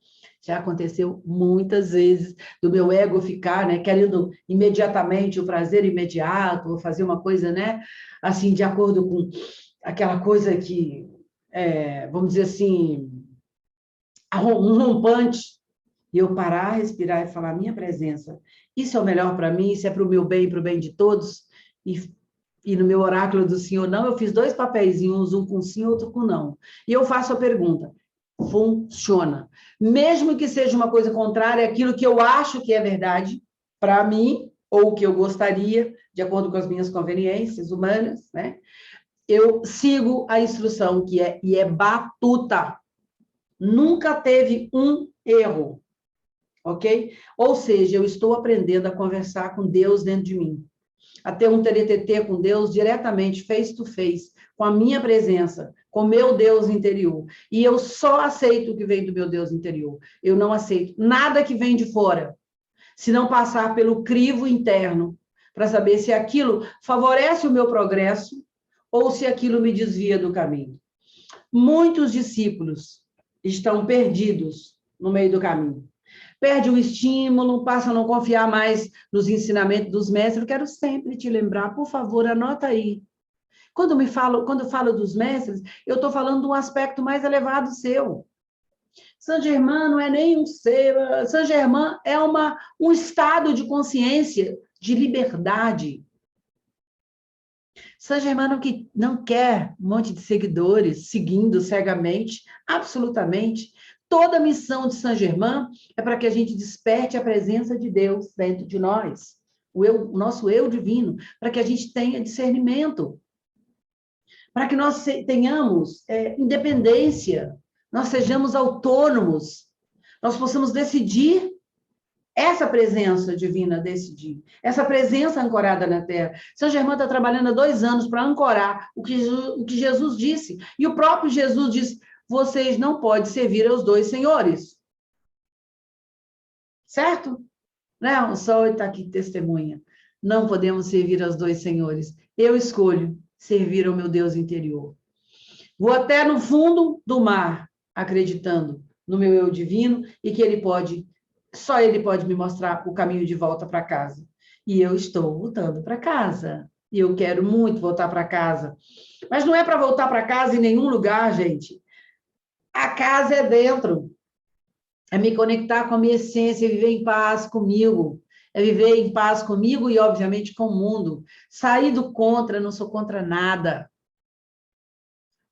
Já aconteceu muitas vezes do meu ego ficar, né, querendo imediatamente o prazer imediato, ou fazer uma coisa, né, assim, de acordo com aquela coisa que, vamos dizer assim, um rompante, e eu parar, respirar e falar, minha presença, isso é o melhor para mim, isso é para o meu bem, para o bem de todos, e e no meu oráculo do sim ou não, eu fiz 2 papeizinhos, um com sim, outro com não. E eu faço a pergunta: funciona? Mesmo que seja uma coisa contrária àquilo que eu acho que é verdade para mim, ou que eu gostaria, de acordo com as minhas conveniências humanas, né? Eu sigo a instrução e é batuta. Nunca teve um erro, ok? Ou seja, eu estou aprendendo a conversar com Deus dentro de mim, a ter um TTT com Deus diretamente, face to face, com a minha presença, com o meu Deus interior. E eu só aceito o que vem do meu Deus interior. Eu não aceito nada que vem de fora, se não passar pelo crivo interno, para saber se aquilo favorece o meu progresso ou se aquilo me desvia do caminho. Muitos discípulos estão perdidos no meio do caminho. Perde o estímulo, passa a não confiar mais nos ensinamentos dos mestres. Eu quero sempre te lembrar, por favor, anota aí. Quando eu falo dos mestres, eu estou falando de um aspecto mais elevado seu. Saint Germain não é nem um ser, Saint Germain é um estado de consciência, de liberdade. Saint Germain não quer um monte de seguidores seguindo cegamente, absolutamente. Toda a missão de Saint Germain é para que a gente desperte a presença de Deus dentro de nós, o nosso eu divino, para que a gente tenha discernimento, para que nós tenhamos independência, nós sejamos autônomos, nós possamos decidir. Essa presença divina decidir, essa presença ancorada na Terra. São Germain está trabalhando há 2 anos para ancorar o que Jesus disse. E o próprio Jesus disse: vocês não podem servir aos 2 senhores. Certo? Né? O Sol está aqui testemunha. Não podemos servir aos 2 senhores. Eu escolho servir ao meu Deus interior. Vou até no fundo do mar, acreditando no meu eu divino e que só ele pode me mostrar o caminho de volta para casa. E eu estou voltando para casa. E eu quero muito voltar para casa. Mas não é para voltar para casa em nenhum lugar, gente. A casa é dentro. É me conectar com a minha essência, viver em paz comigo. É viver em paz comigo e, obviamente, com o mundo. Sair do contra, não sou contra nada.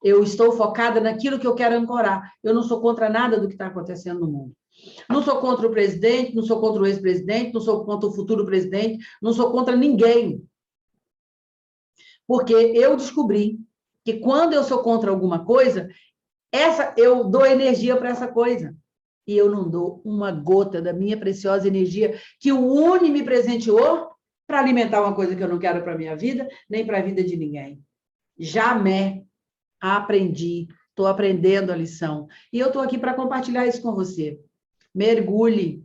Eu estou focada naquilo que eu quero ancorar. Eu não sou contra nada do que está acontecendo no mundo. Não sou contra o presidente, não sou contra o ex-presidente, não sou contra o futuro presidente, não sou contra ninguém. Porque eu descobri que quando eu sou contra alguma coisa, eu dou energia para essa coisa. E eu não dou uma gota da minha preciosa energia que o Uni me presenteou para alimentar uma coisa que eu não quero para a minha vida, nem para a vida de ninguém. Jamais aprendi, estou aprendendo a lição. E eu estou aqui para compartilhar isso com você. Mergulhe,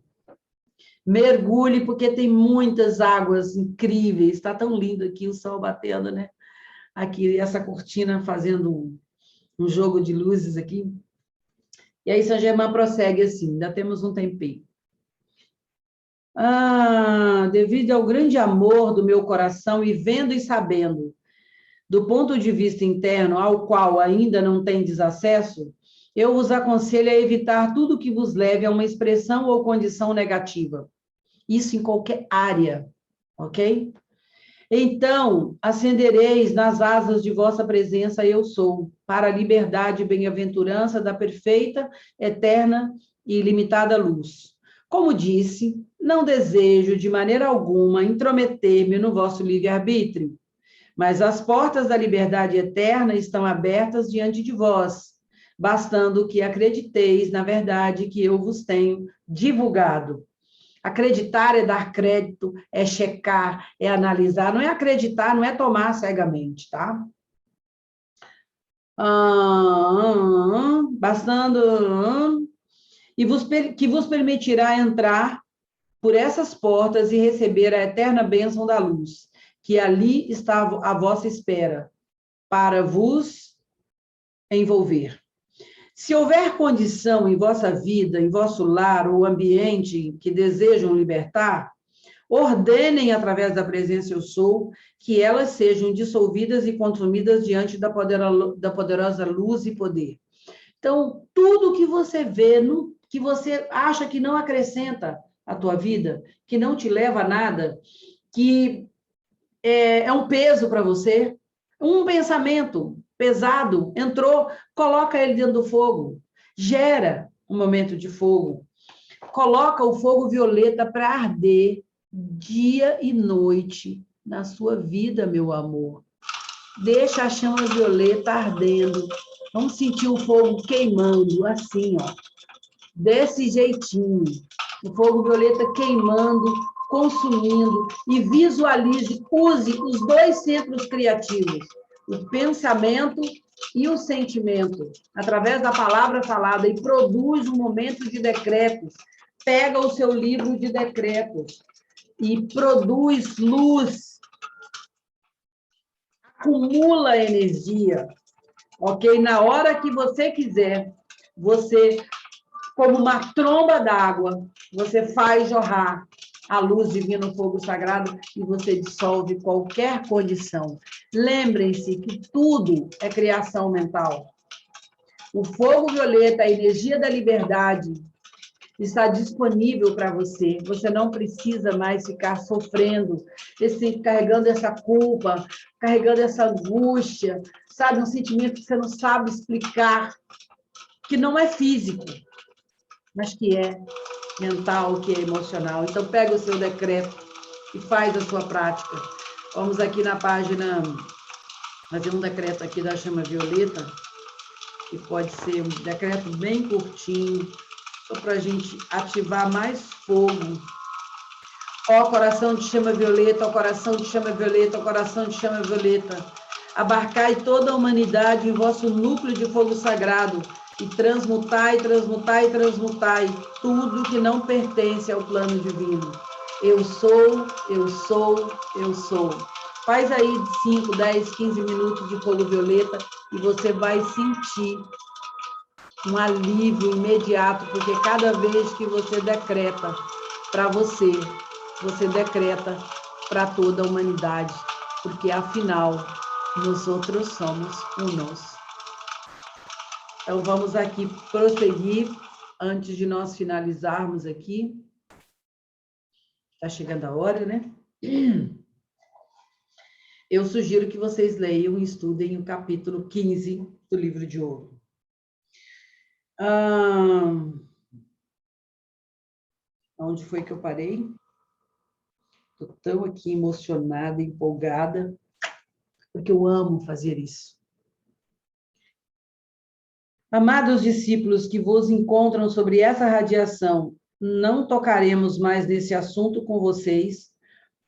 porque tem muitas águas incríveis. Está tão lindo aqui o sol batendo, né? Aqui, essa cortina fazendo um jogo de luzes aqui. E aí, Saint Germain prossegue assim, ainda temos um tempinho. Devido ao grande amor do meu coração e vendo e sabendo, do ponto de vista interno, ao qual ainda não tendes acesso, eu vos aconselho a evitar tudo que vos leve a uma expressão ou condição negativa. Isso em qualquer área, ok? Então, ascendereis nas asas de vossa presença, eu sou, para a liberdade e bem-aventurança da perfeita, eterna e ilimitada luz. Como disse, não desejo de maneira alguma intrometer-me no vosso livre-arbítrio, mas as portas da liberdade eterna estão abertas diante de vós, bastando que acrediteis na verdade que eu vos tenho divulgado. Acreditar é dar crédito, é checar, é analisar. Não é acreditar, não é tomar cegamente, tá? Bastando... que vos permitirá entrar por essas portas e receber a eterna bênção da luz, que ali está à vossa espera, para vos envolver. Se houver condição em vossa vida, em vosso lar ou ambiente que desejam libertar, ordenem através da presença eu sou, que elas sejam dissolvidas e consumidas diante da poderosa luz e poder. Então, tudo que você vê, que você acha que não acrescenta à tua vida, que não te leva a nada, que é um peso para você, um pensamento pesado entrou, coloca ele dentro do fogo, gera um momento de fogo, coloca o fogo violeta para arder dia e noite na sua vida, meu amor. Deixa a chama violeta ardendo. Vamos sentir o fogo queimando, assim, ó. Desse jeitinho. O fogo violeta queimando, consumindo. E visualize, use os dois centros criativos. O pensamento e o sentimento. Através da palavra falada. E produz um momento de decretos. Pega o seu livro de decretos. E produz luz. Acumula energia, ok? Na hora que você quiser, você, como uma tromba d'água, você faz jorrar a luz divina, o fogo sagrado, e você dissolve qualquer condição. Lembrem-se que tudo é criação mental. O fogo violeta, a energia da liberdade, está disponível para você. Você não precisa mais ficar sofrendo, carregando essa culpa, carregando essa angústia, sabe? Um sentimento que você não sabe explicar, que não é físico, mas que é mental, que é emocional. Então, pega o seu decreto e faz a sua prática. Vamos aqui na página, fazer um decreto aqui da chama violeta, que pode ser um decreto bem curtinho, para a gente ativar mais fogo. Ó, coração de chama violeta, ó, coração de chama violeta, ó, coração de chama violeta. Abarcai toda a humanidade em vosso núcleo de fogo sagrado e transmutai, transmutai, transmutai tudo que não pertence ao plano divino. Eu sou, eu sou, eu sou. Faz aí 5, 10, 15 minutos de fogo violeta e você vai sentir um alívio imediato, porque cada vez que você decreta para você, você decreta para toda a humanidade, porque afinal, nós outros somos unos. Então, vamos aqui prosseguir, antes de nós finalizarmos aqui. Está chegando a hora, né? Eu sugiro que vocês leiam e estudem o capítulo 15 do Livro de Ouro. Onde foi que eu parei? Estou tão aqui emocionada, empolgada, porque eu amo fazer isso. Amados discípulos que vos encontram sobre essa radiação, não tocaremos mais nesse assunto com vocês.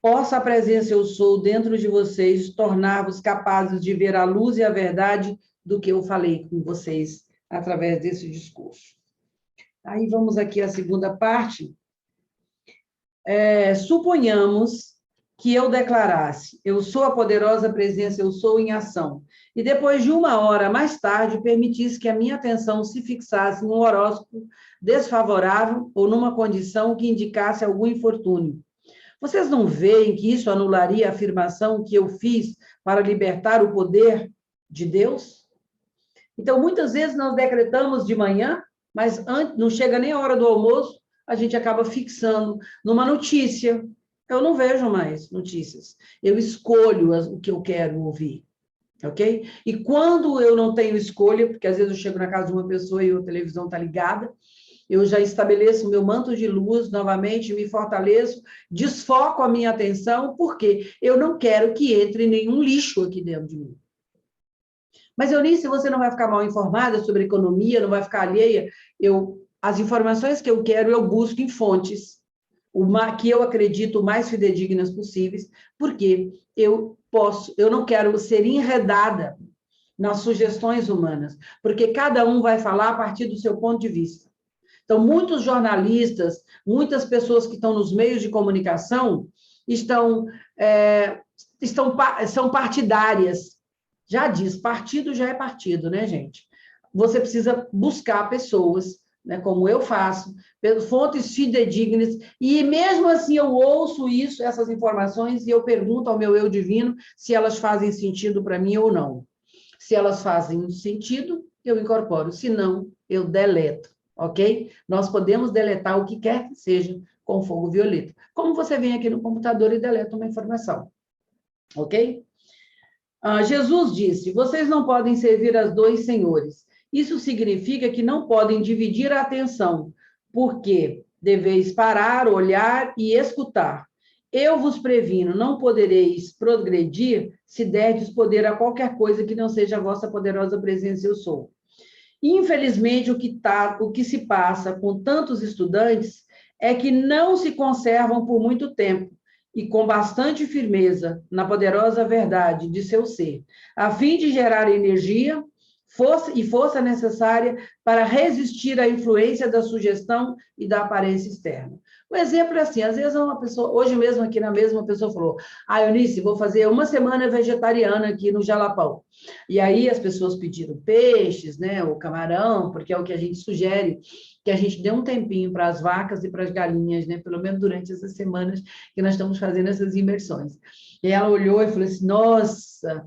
Possa a presença eu sou dentro de vocês tornar-vos capazes de ver a luz e a verdade do que eu falei com vocês através desse discurso. Aí vamos aqui à segunda parte. Suponhamos que eu declarasse, eu sou a poderosa presença, eu sou em ação, e depois de 1 hora mais tarde, permitisse que a minha atenção se fixasse num horóscopo desfavorável ou numa condição que indicasse algum infortúnio. Vocês não veem que isso anularia a afirmação que eu fiz para libertar o poder de Deus? Então, muitas vezes nós decretamos de manhã, mas não chega nem a hora do almoço, a gente acaba fixando numa notícia. Eu não vejo mais notícias. Eu escolho o que eu quero ouvir, ok? E quando eu não tenho escolha, porque às vezes eu chego na casa de uma pessoa e a televisão está ligada, eu já estabeleço o meu manto de luz novamente, me fortaleço, desfoco a minha atenção, porque eu não quero que entre nenhum lixo aqui dentro de mim. Mas, Eunice, você não vai ficar mal informada sobre economia, não vai ficar alheia? As informações que eu quero, eu busco em fontes, que eu acredito mais fidedignas possíveis, porque eu não quero ser enredada nas sugestões humanas, porque cada um vai falar a partir do seu ponto de vista. Então, muitos jornalistas, muitas pessoas que estão nos meios de comunicação são partidárias. Já diz, partido já é partido, né, gente? Você precisa buscar pessoas, né, como eu faço, fontes fidedignas, e mesmo assim eu ouço essas informações, e eu pergunto ao meu eu divino se elas fazem sentido para mim ou não. Se elas fazem sentido, eu incorporo, se não, eu deleto, ok? Nós podemos deletar o que quer que seja com fogo violeta. Como você vem aqui no computador e deleta uma informação. ok? Jesus disse, vocês não podem servir a dois senhores. Isso significa que não podem dividir a atenção, porque deveis parar, olhar e escutar. Eu vos previno, não podereis progredir se derdes poder a qualquer coisa que não seja a vossa poderosa presença, eu sou. Infelizmente, o que se passa com tantos estudantes é que não se conservam por muito tempo e com bastante firmeza na poderosa verdade de seu ser, a fim de gerar energia força necessária para resistir à influência da sugestão e da aparência externa. O exemplo é assim, às vezes uma pessoa, hoje mesmo aqui na mesa, uma pessoa falou, Eunice, vou fazer uma semana vegetariana aqui no Jalapão. E aí as pessoas pediram peixes, né, ou camarão, porque é o que a gente sugere, que a gente dê um tempinho para as vacas e para as galinhas, né, pelo menos durante essas semanas que nós estamos fazendo essas imersões. E ela olhou e falou assim, nossa,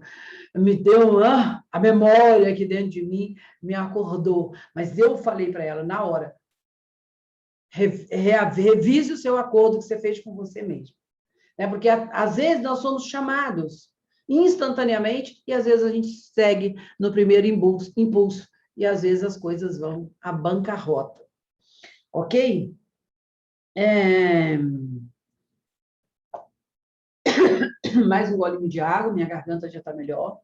me deu a memória aqui dentro de mim, me acordou. Mas eu falei para ela, na hora, revise o seu acordo que você fez com você mesmo. Né? Porque, às vezes, nós somos chamados instantaneamente e, às vezes, a gente segue no primeiro impulso e, às vezes, as coisas vão à bancarrota. Ok? Mais um golinho de água, minha garganta já está melhor.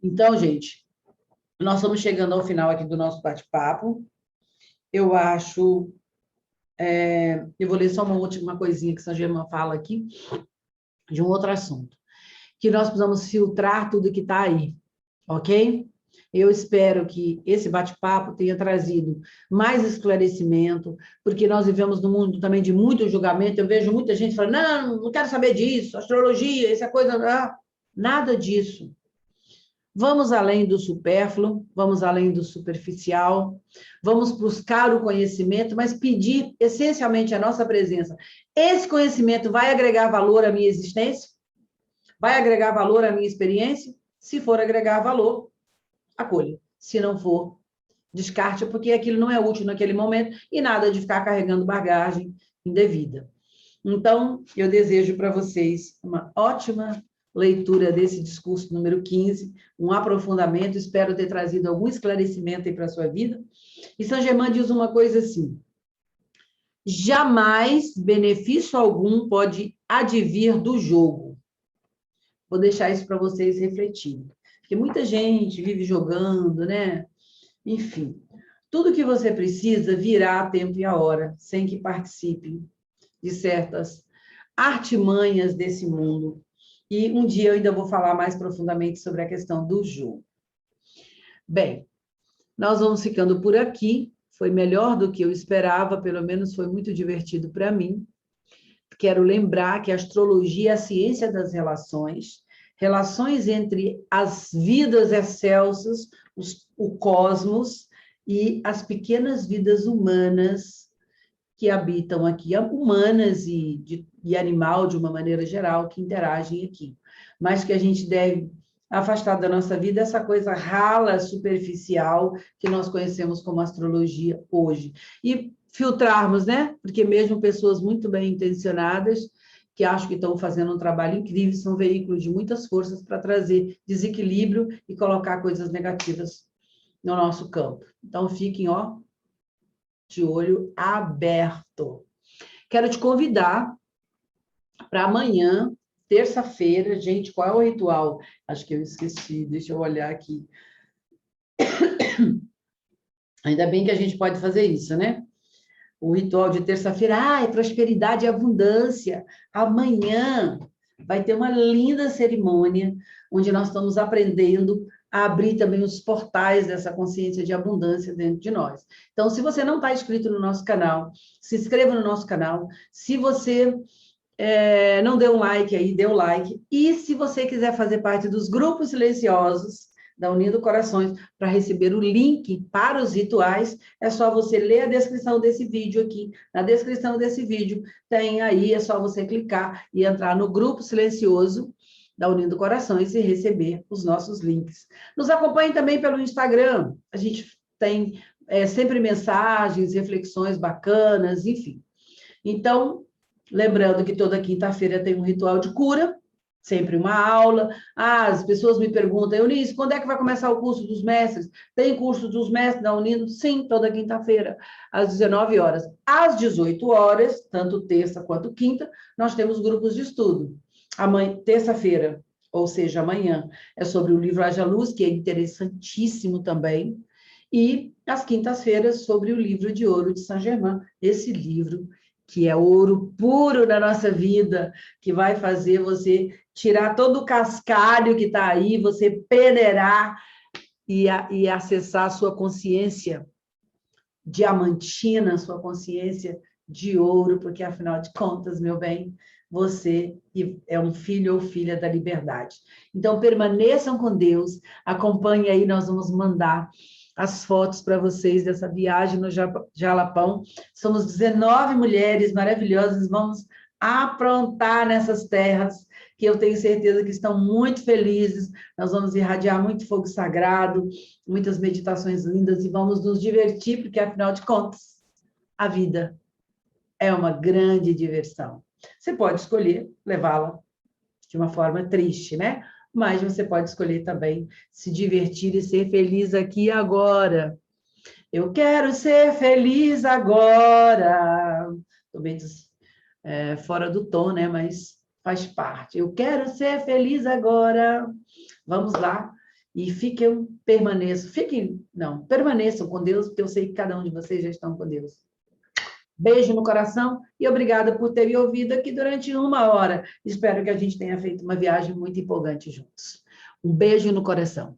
Então, gente, nós estamos chegando ao final aqui do nosso bate-papo. Eu acho... eu vou ler só uma última coisinha que São Germain fala aqui, de um outro assunto. Que nós precisamos filtrar tudo que está aí, ok? Eu espero que esse bate-papo tenha trazido mais esclarecimento, porque nós vivemos num mundo também de muito julgamento. Eu vejo muita gente falando, não quero saber disso, astrologia, essa coisa, não. Nada disso. Vamos além do supérfluo, vamos além do superficial, vamos buscar o conhecimento, mas pedir essencialmente a nossa presença. Esse conhecimento vai agregar valor à minha existência? Vai agregar valor à minha experiência? Se for agregar valor, acolha. Se não for, descarte, porque aquilo não é útil naquele momento e nada de ficar carregando bagagem indevida. Então, eu desejo para vocês uma ótima leitura desse discurso número 15, um aprofundamento, espero ter trazido algum esclarecimento aí para a sua vida. E Saint Germain diz uma coisa assim, jamais benefício algum pode advir do jogo. Vou deixar isso para vocês refletirem, porque muita gente vive jogando, né? Enfim, tudo que você precisa virá a tempo e a hora, sem que participe de certas artimanhas desse mundo. E um dia eu ainda vou falar mais profundamente sobre a questão do jogo. Bem, nós vamos ficando por aqui. Foi melhor do que eu esperava, pelo menos foi muito divertido para mim. Quero lembrar que a astrologia é a ciência das relações, relações entre as vidas excelsas, o cosmos e as pequenas vidas humanas que habitam aqui, humanas e animal, de uma maneira geral, que interagem aqui. Mas que a gente deve afastar da nossa vida essa coisa rala, superficial, que nós conhecemos como astrologia hoje. E filtrarmos, né? Porque mesmo pessoas muito bem intencionadas, que acho que estão fazendo um trabalho incrível, são veículos de muitas forças para trazer desequilíbrio e colocar coisas negativas no nosso campo. Então, fiquem, de olho aberto. Quero te convidar para amanhã, terça-feira. Gente, qual é o ritual? Acho que eu esqueci, deixa eu olhar aqui. Ainda bem que a gente pode fazer isso, né? O ritual de terça-feira, é prosperidade e abundância. Amanhã vai ter uma linda cerimônia, onde nós estamos aprendendo a abrir também os portais dessa consciência de abundância dentro de nós. Então, se você não está inscrito no nosso canal, se inscreva no nosso canal. Se você não deu um like aí, dê um like. E se você quiser fazer parte dos grupos silenciosos da Unindo Corações, para receber o link para os rituais, é só você ler a descrição desse vídeo aqui. Na descrição desse vídeo tem aí, é só você clicar e entrar no grupo silencioso da Unindo Corações e receber os nossos links. Nos acompanhe também pelo Instagram. A gente tem sempre mensagens, reflexões bacanas, enfim. Então, Lembrando que toda quinta-feira tem um ritual de cura, sempre uma aula. As pessoas me perguntam, Eunice, quando é que vai começar o curso dos mestres? Tem curso dos mestres da Unindo? Sim, toda quinta-feira, às 19 horas. Às 18 horas, tanto terça quanto quinta, nós temos grupos de estudo. Terça-feira, ou seja, amanhã, é sobre o livro Haja Luz, que é interessantíssimo também. E às quintas-feiras, sobre o livro de ouro de Saint-Germain, esse livro que é ouro puro na nossa vida, que vai fazer você tirar todo o cascalho que está aí, você peneirar e acessar a sua consciência diamantina, sua consciência de ouro, porque, afinal de contas, meu bem, você é um filho ou filha da liberdade. Então, permaneçam com Deus, acompanhe aí, nós vamos mandar as fotos para vocês dessa viagem no Jalapão. Somos 19 mulheres maravilhosas, vamos aprontar nessas terras, que eu tenho certeza que estão muito felizes. Nós vamos irradiar muito fogo sagrado, muitas meditações lindas e vamos nos divertir, porque, afinal de contas, a vida é uma grande diversão. Você pode escolher levá-la de uma forma triste, né? Mas você pode escolher também se divertir e ser feliz aqui e agora. Eu quero ser feliz agora. Estou bem fora do tom, né? Mas faz parte. Eu quero ser feliz agora. Vamos lá. E permaneçam com Deus, porque eu sei que cada um de vocês já estão com Deus. Beijo no coração e obrigada por ter me ouvido aqui durante 1 hora. Espero que a gente tenha feito uma viagem muito empolgante juntos. Um beijo no coração.